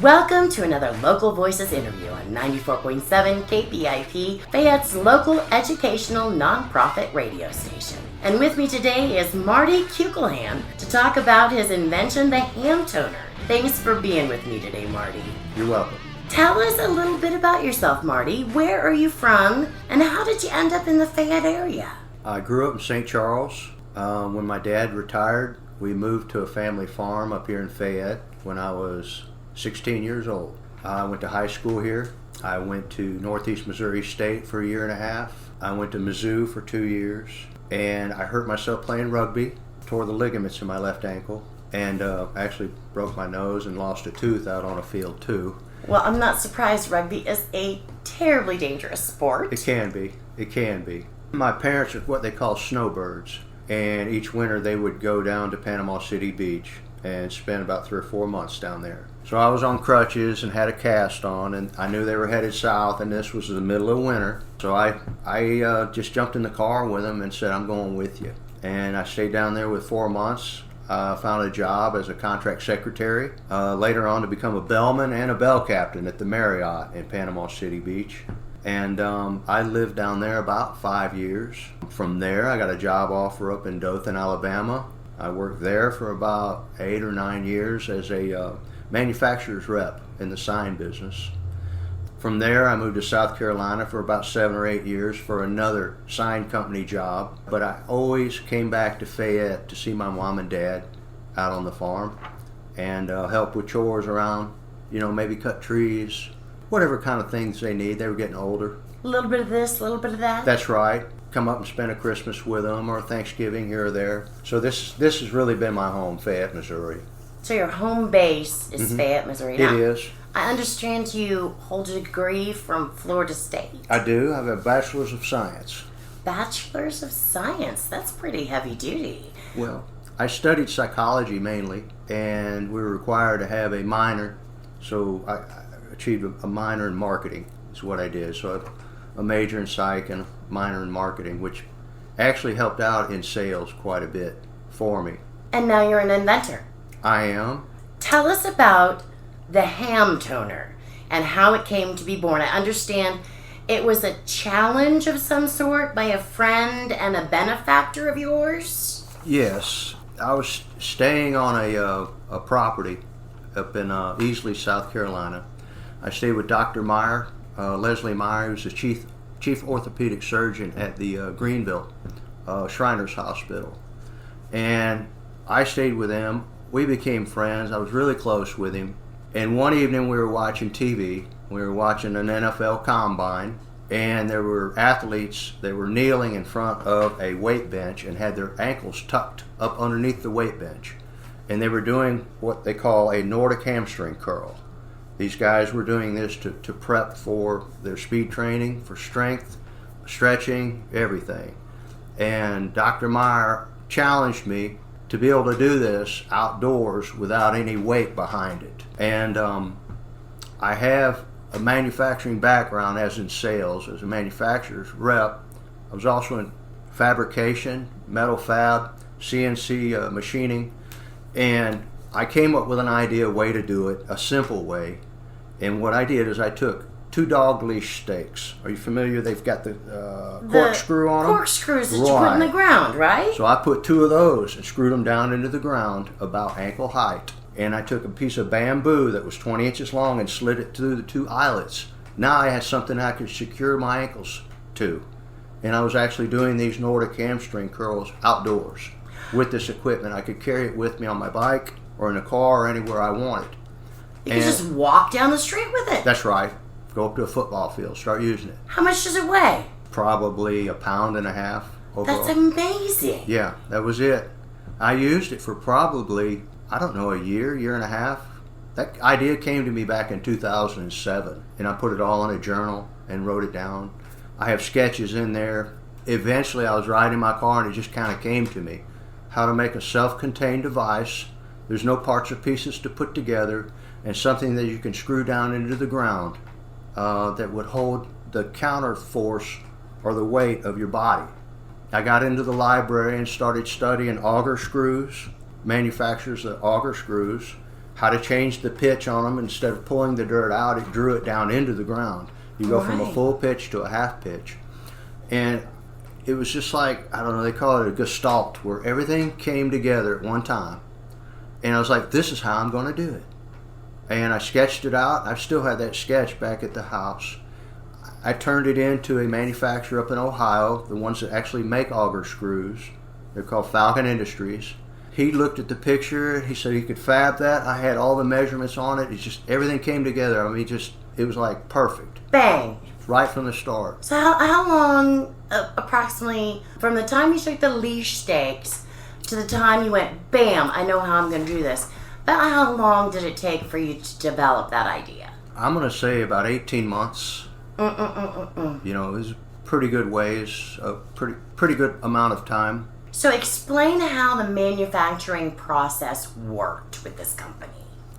Welcome to another Local Voices interview on 94.7 KPIP, Fayette's local educational nonprofit radio station. And with me today is Marty KUECKELHAN to talk about his invention, the ham toner. Thanks for being with me today, Marty. You're welcome. Tell us a little bit about yourself, Marty. Where are you from, and how did you end up in the Fayette area? I grew up in St. Charles. When my dad retired, we moved to a family farm up here in Fayette when I was 16 years old. I went to high school here. I went to Northeast Missouri State for a year and a half. I went to Mizzou for 2 years, and I hurt myself playing rugby, tore the ligaments in my left ankle, and actually broke my nose and lost a tooth out on a field too. Well, I'm not surprised. Rugby is a terribly dangerous sport. It can be. It can be. My parents are what they call snowbirds, and each winter they would go down to Panama City Beach and spend about 3 or 4 months down there. So I was on crutches and had a cast on, and I knew they were headed south, and this was the middle of winter. So I just jumped in the car with them and said, I'm going with you. And I stayed down there with 4 months. Found a job as a contract secretary, later on to become a bellman and a bell captain at the Marriott in Panama City Beach. And I lived down there about 5 years. From there, I got a job offer up in Dothan, Alabama. I worked there for about 8 or 9 years as a manufacturer's rep in the sign business. From there, I moved to South Carolina for about 7 or 8 years for another sign company job. But I always came back to Fayette to see my mom and dad out on the farm and help with chores around, maybe cut trees, whatever kind of things they need. They were getting older. A little bit of this, a little bit of that. That's right. Come up and spend a Christmas with them or Thanksgiving here or there. So this has really been my home, Fayette, Missouri. So your home base is Fayette, Missouri. It now, is. I understand you hold a degree from Florida State. I do. I have a Bachelor's of Science. Bachelor's of Science? That's pretty heavy duty. Well, I studied psychology mainly, and we were required to have a minor, so I achieved a minor in marketing is what I did. So a major in psych and a minor in marketing, which actually helped out in sales quite a bit for me. And now you're an inventor. I am. Tell us about the ham toner and how it came to be born. I understand it was a challenge of some sort by a friend and a benefactor of yours? Yes. I was staying on a property up in Easley, South Carolina. I stayed with Dr. Meyer, Leslie Meyer, who's the chief orthopedic surgeon at the Greenville Shriners Hospital. And I stayed with him. We became friends. I was really close with him. And one evening we were watching TV. We were watching an NFL combine, and there were athletes that were kneeling in front of a weight bench and had their ankles tucked up underneath the weight bench. And they were doing what they call a Nordic hamstring curl. These guys were doing this to prep for their speed training, for strength, stretching, everything. And Dr. Meyer challenged me to be able to do this outdoors without any weight behind it. And I have a manufacturing background as in sales, as a manufacturer's rep. I was also in fabrication, metal fab, CNC machining, and I came up with an idea, a way to do it, a simple way. And what I did is I took 2 dog leash stakes. Are you familiar? They've got the corkscrew on them. Corkscrews that you put in the ground, right? So I put 2 of those and screwed them down into the ground about ankle height. And I took a piece of bamboo that was 20 inches long and slid it through the 2 eyelets. Now I had something I could secure my ankles to. And I was actually doing these Nordic hamstring curls outdoors with this equipment. I could carry it with me on my bike or in a car or anywhere I wanted. You could just walk down the street with it. That's right. Go up to a football field, start using it. How much does it weigh? Probably 1.5 pounds overall. That's amazing. Yeah, that was it. I used it for probably, a year and a half. That idea came to me back in 2007, and I put it all in a journal and wrote it down. I have sketches in there. Eventually, I was riding my car, and it just kind of came to me. How to make a self-contained device. There's no parts or pieces to put together, and something that you can screw down into the ground that would hold the counter force or the weight of your body. I got into the library and started studying auger screws, manufacturers of auger screws, how to change the pitch on them. Instead of pulling the dirt out, it drew it down into the ground. You go from a full pitch to a half pitch. And it was just like, I don't know, they call it a gestalt, where everything came together at one time. And I was like, this is how I'm going to do it. And I sketched it out. I still had that sketch back at the house. I turned it into a manufacturer up in Ohio, the ones that actually make auger screws. They're called Falcon Industries. He looked at the picture. He said he could fab that. I had all the measurements on it. It's just, everything came together. I mean, it was like perfect. Bang. Right from the start. So how long, approximately, from the time you took the leash stakes to the time you went, bam, I know how I'm going to do this, about how long did it take for you to develop that idea? I'm going to say about 18 months. You know, it was pretty good ways, a pretty good amount of time. So explain how the manufacturing process worked with this company.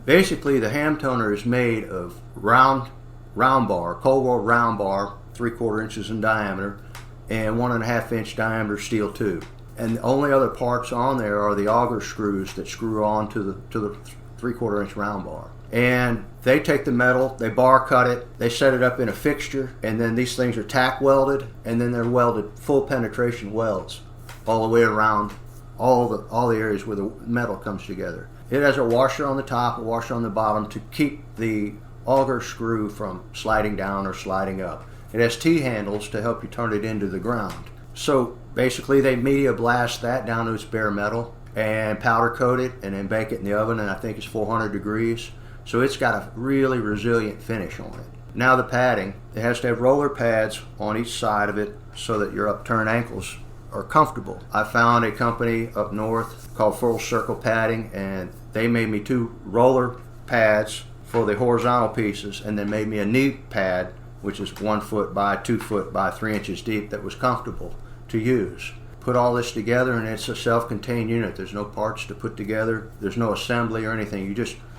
Basically, the ham toner is made of round bar, cold rolled round bar, 3/4 inches in diameter, and 1.5 inch diameter steel tube. And the only other parts on there are the auger screws that screw on to the 3/4 inch round bar. And they take the metal, they bar cut it, they set it up in a fixture, and then these things are tack welded, and then they're welded full penetration welds all the way around all the areas where the metal comes together. It has a washer on the top, a washer on the bottom to keep the auger screw from sliding down or sliding up. It has T-handles to help you turn it into the ground. So basically they media blast that down to its bare metal and powder coat it and then bake it in the oven, and I think it's 400 degrees. So it's got a really resilient finish on it. Now the padding, it has to have roller pads on each side of it so that your upturned ankles are comfortable. I found a company up north called Full Circle Padding, and they made me 2 roller pads for the horizontal pieces, and then made me a knee pad, which is 1 foot by 2 foot by 3 inches deep, that was comfortable to use. Put all this together, and it's a self-contained unit. There's no parts to put together. There's no assembly or anything.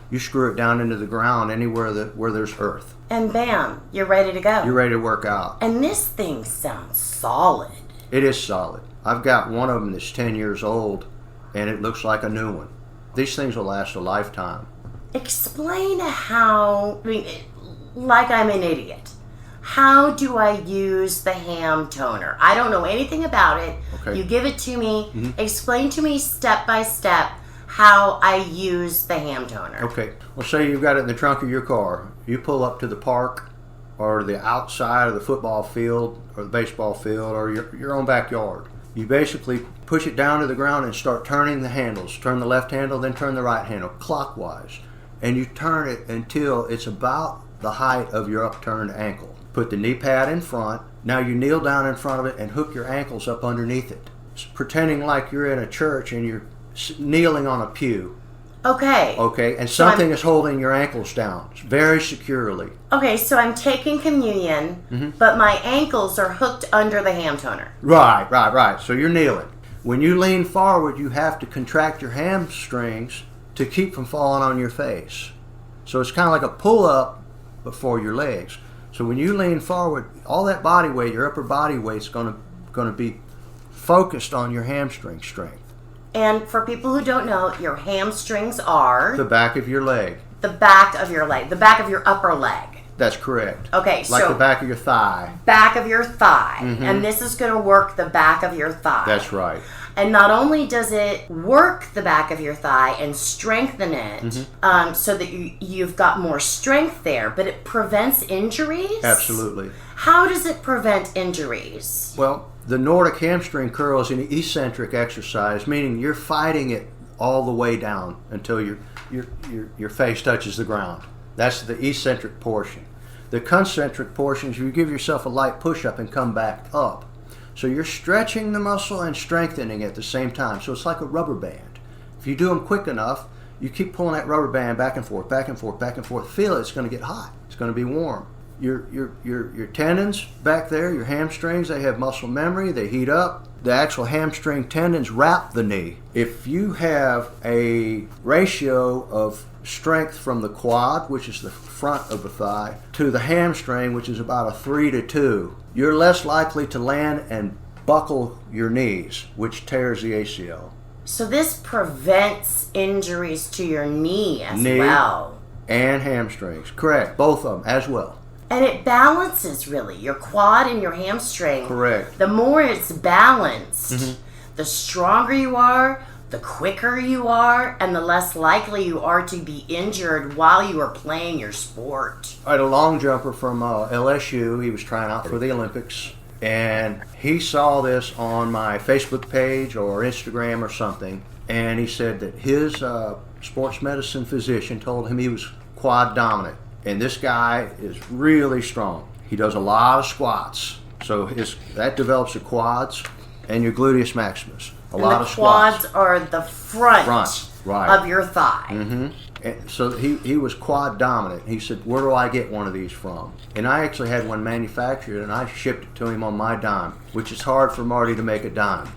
You screw it down into the ground anywhere where there's earth. And bam, you're ready to go. You're ready to work out. And this thing sounds solid. It is solid. I've got one of them that's 10 years old, and it looks like a new one. These things will last a lifetime. Explain how, like I'm an idiot. How do I use the ham toner? I don't know anything about it. Okay. You give it to me. Mm-hmm. Explain to me step by step how I use the ham toner. Okay. Well, say you've got it in the trunk of your car. You pull up to the park or the outside of the football field or the baseball field or your own backyard. You basically push it down to the ground and start turning the handles. Turn the left handle, then turn the right handle clockwise. And you turn it until it's about the height of your upturned ankle. Put the knee pad in front. Now you kneel down in front of it and hook your ankles up underneath it. It's pretending like you're in a church and you're kneeling on a pew. Okay. Okay, and something is holding your ankles down very securely. Okay, so I'm taking communion, but my ankles are hooked under the ham toner. Right. So you're kneeling. When you lean forward, you have to contract your hamstrings to keep from falling on your face. So it's kind of like a pull-up, but for your legs. So when you lean forward, all that body weight, your upper body weight, is going to be focused on your hamstring strength. And for people who don't know, your hamstrings are... the back of your leg. The back of your leg. The back of your upper leg. That's correct. Okay, like the back of your thigh. Back of your thigh. And this is going to work the back of your thigh. That's right. And not only does it work the back of your thigh and strengthen it so that you've got more strength there, but it prevents injuries? Absolutely. How does it prevent injuries? Well, the Nordic hamstring curl is an eccentric exercise, meaning you're fighting it all the way down until your face touches the ground. That's the eccentric portion. The concentric portion is you give yourself a light push-up and come back up. So you're stretching the muscle and strengthening at the same time. So it's like a rubber band. If you do them quick enough, you keep pulling that rubber band back and forth, back and forth, back and forth. Feel it, it's going to get hot. It's going to be warm. Your tendons back there, your hamstrings, they have muscle memory. They heat up. The actual hamstring tendons wrap the knee. If you have a ratio of strength from the quad, which is the front of the thigh, to the hamstring, which is about a 3-to-2, you're less likely to land and buckle your knees, which tears the ACL. So this prevents injuries to your knee as well. And hamstrings. Correct. Both of them as well. And it balances, really, your quad and your hamstring. Correct. The more it's balanced, the stronger you are, the quicker you are, and the less likely you are to be injured while you are playing your sport. I had a long jumper from LSU. He was trying out for the Olympics. And he saw this on my Facebook page or Instagram or something. And he said that his sports medicine physician told him he was quad dominant. And this guy is really strong. He does a lot of squats. So that develops the quads and your gluteus maximus. A lot of squats. The quads are the front right. of your thigh. And so he was quad dominant. He said, where do I get one of these from? And I actually had one manufactured, and I shipped it to him on my dime, which is hard for Marty to make a dime.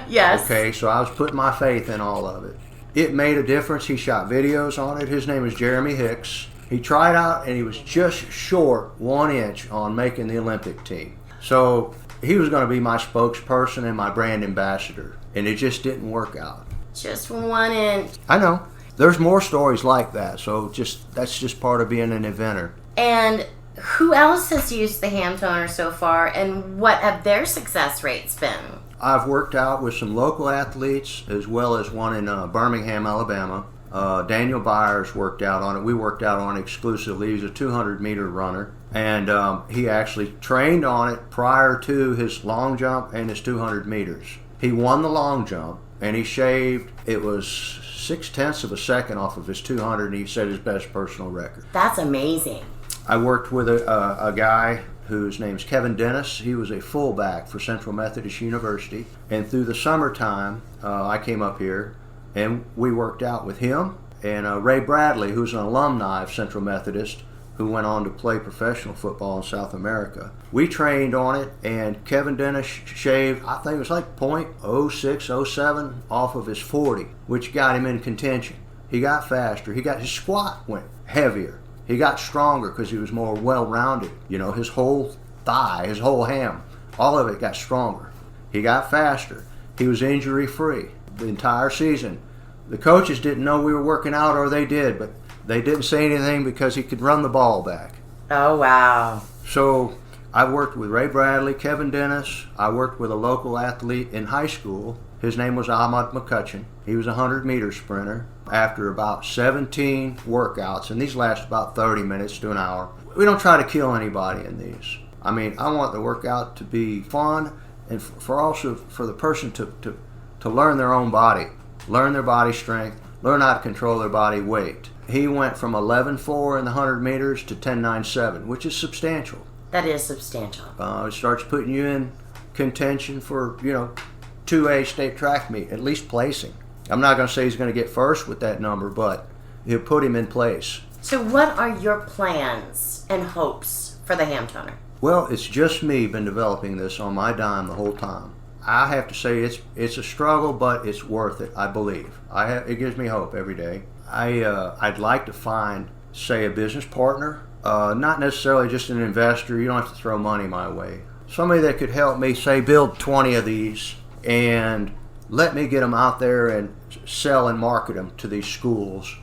Yes. Okay, so I was putting my faith in all of it. It made a difference. He shot videos on it. His name is Jeremy Hicks. He tried out, and he was just short 1 inch on making the Olympic team. So he was going to be my spokesperson and my brand ambassador, and it just didn't work out. Just 1 inch. I know. There's more stories like that, so that's just part of being an inventor. And who else has used the hand toner so far, and what have their success rates been? I've worked out with some local athletes as well as one in Birmingham, Alabama. Daniel Byers worked out on it. We worked out on it exclusively. He's a 200-meter runner, and he actually trained on it prior to his long jump and his 200 meters. He won the long jump, and he shaved, it was 0.6 of a second off of his 200, and he set his best personal record. That's amazing. I worked with a guy whose name's Kevin Dennis. He was a fullback for Central Methodist University, and through the summertime, I came up here, and we worked out with him and Ray Bradley, who's an alumni of Central Methodist, who went on to play professional football in South America. We trained on it, and Kevin Dennis shaved, I think it was like 0.0607 off of his 40, which got him in contention. He got faster. His squat went heavier. He got stronger because he was more well-rounded. You know, his whole thigh, his whole ham, all of it got stronger. He got faster. He was injury-free the entire season. The coaches didn't know we were working out, or they did, but they didn't say anything because he could run the ball back. Oh, wow. So I worked with Ray Bradley, Kevin Dennis. I worked with a local athlete in high school. His name was Ahmad McCutcheon. He was a 100-meter sprinter. After about 17 workouts, and these last about 30 minutes to an hour, we don't try to kill anybody in these. I mean, I want the workout to be fun, and for the person to learn their own body, learn their body strength, learn how to control their body weight. He went from 11.4 in the 100 meters to 10.97, which is substantial. That is substantial. It starts putting you in contention for, 2A state track meet, at least placing. I'm not going to say he's going to get first with that number, but he'll put him in place. So what are your plans and hopes for the hand toner? Well, it's just me been developing this on my dime the whole time. I have to say it's a struggle, but it's worth it, I believe. It gives me hope every day. I'd like to find, say, a business partner, not necessarily just an investor. You don't have to throw money my way. Somebody that could help me, say, build 20 of these and let me get them out there and sell and market them to these schools,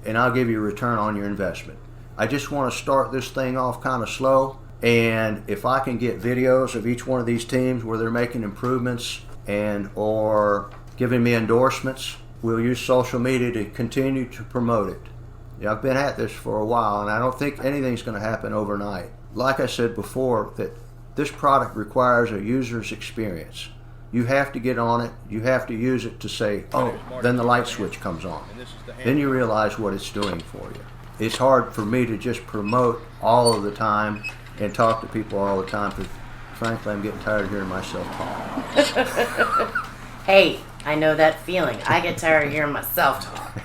and I'll give you a return on your investment. I just want to start this thing off kind of slow, and if I can get videos of each one of these teams where they're making improvements or giving me endorsements, we'll use social media to continue to promote it. Yeah, I've been at this for a while, and I don't think anything's going to happen overnight. Like I said before, that this product requires a user's experience. You have to get on it. You have to use it to say, oh, then the light switch comes on. Then you realize what it's doing for you. It's hard for me to just promote all of the time and talk to people all the time because, frankly, I'm getting tired of hearing myself talk. Hey, I know that feeling. I get tired of hearing myself talk.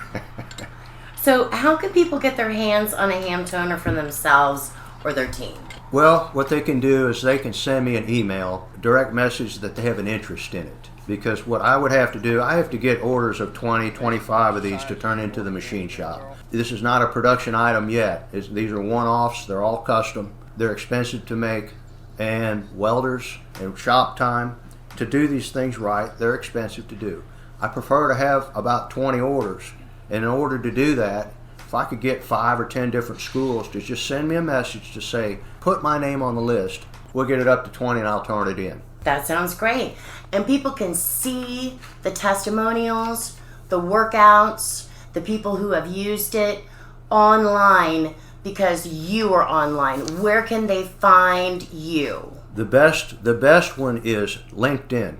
So how can people get their hands on a hand toner for themselves or their team? Well, what they can do is they can send me an email, direct message that they have an interest in it. Because what I would have to do, I have to get orders of 20, 25 of these to turn into the machine shop. This is not a production item yet. These are one-offs. They're all custom. They're expensive to make. And welders and shop time, to do these things right, they're expensive to do. I prefer to have about 20 orders. And in order to do that, if I could get 5 or 10 different schools to just send me a message to say, put my name on the list, we'll get it up to 20 and I'll turn it in. That sounds great. And people can see the testimonials, the workouts, the people who have used it online because you are online. Where can they find you? The best one is LinkedIn.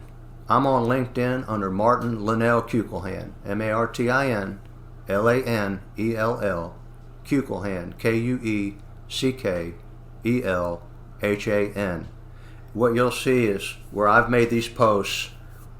I'm on LinkedIn under Martin Linnell Kuecklehan, MARTIN LANELL, Kuecklehan, KUECKELHAN. What you'll see is where I've made these posts,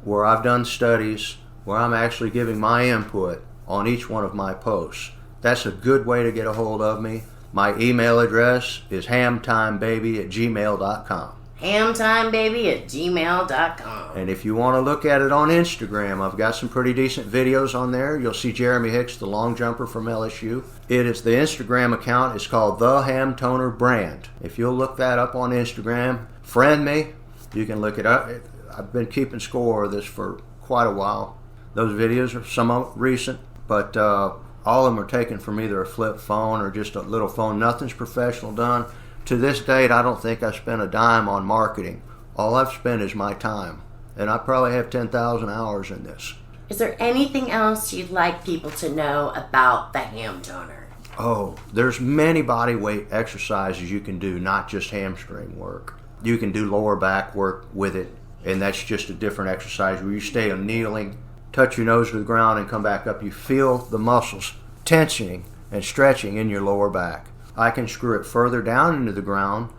where I've done studies, where I'm actually giving my input on each one of my posts. That's a good way to get a hold of me. My email address is hamtimebaby@gmail.com. hamtimebaby@gmail.com. And if you want to look at it on Instagram, I've got some pretty decent videos on there. You'll see Jeremy Hicks, the long jumper from LSU. The Instagram account is called The Ham Toner Brand. If you'll look that up on Instagram, friend me, you can look it up. I've been keeping score of this for quite a while. Those videos are somewhat recent, but all of them are taken from either a flip phone or just a little phone. Nothing's professional done. To this date, I don't think I spent a dime on marketing. All I've spent is my time. And I probably have 10,000 hours in this. Is there anything else you'd like people to know about the ham toner? Oh, there's many body weight exercises you can do, not just hamstring work. You can do lower back work with it, and that's just a different exercise where you stay on kneeling, touch your nose to the ground, and come back up. You feel the muscles tensing and stretching in your lower back. I can screw it further down into the ground,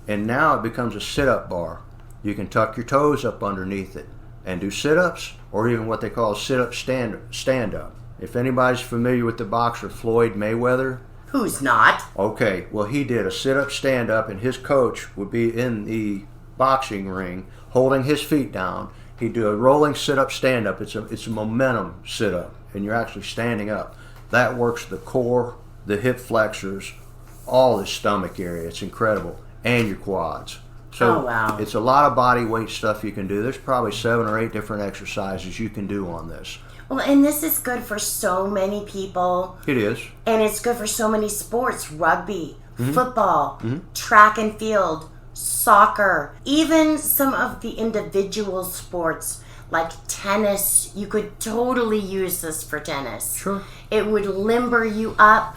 and now it becomes a sit-up bar. You can tuck your toes up underneath it and do sit-ups, or even what they call sit-up stand-up. If anybody's familiar with the boxer Floyd Mayweather. Who's not? Okay, well, he did a sit-up stand-up, and his coach would be in the boxing ring holding his feet down. He'd do a rolling sit-up stand-up. It's a momentum sit-up, and you're actually standing up. That works the core, the hip flexors, all the stomach area. It's incredible. And your quads. So oh, wow. It's a lot of body weight stuff you can do. There's probably 7 or 8 different exercises you can do on this. Well, and this is good for so many people. It is. And it's good for so many sports. Rugby, football, track and field, soccer, even some of the individual sports like tennis. You could totally use this for tennis. Sure. It would limber you up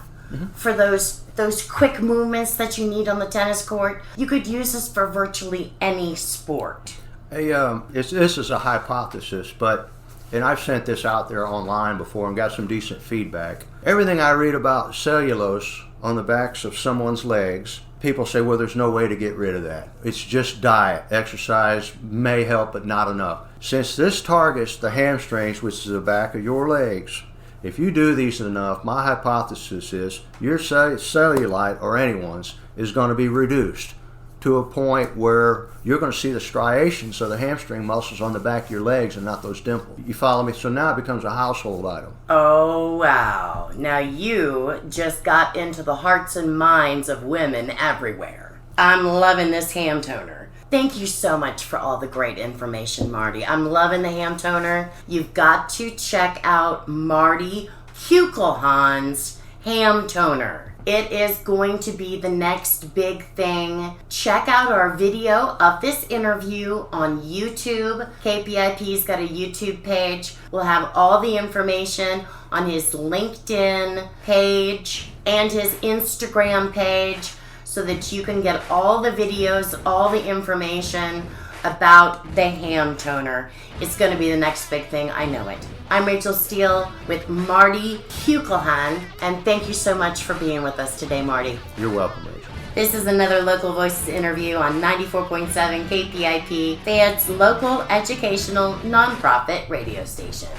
for those quick movements that you need on the tennis court. You could use this for virtually any sport. This is a hypothesis, and I've sent this out there online before and got some decent feedback. Everything I read about cellulose on the backs of someone's legs, people say, well, there's no way to get rid of that. It's just diet. Exercise may help, but not enough. Since this targets the hamstrings, which is the back of your legs, if you do these enough, my hypothesis is your cellulite, or anyone's, is going to be reduced to a point where you're going to see the striations of the hamstring muscles on the back of your legs and not those dimples. You follow me? So now it becomes a household item. Oh, wow. Now you just got into the hearts and minds of women everywhere. I'm loving this ham toner. Thank you so much for all the great information, Marty. I'm loving the ham toner. You've got to check out Marty Kuecklehan's ham toner. It is going to be the next big thing. Check out our video of this interview on YouTube. KPIP's got a YouTube page. We'll have all the information on his LinkedIn page and his Instagram page so that you can get all the videos, all the information about the ham toner. It's going to be the next big thing. I know it. I'm Rachel STEELE with Marty Kuecklehan, and thank you so much for being with us today, Marty. You're welcome, Rachel. This is another Local Voices interview on 94.7 KPIP, Fayette's local educational nonprofit radio station.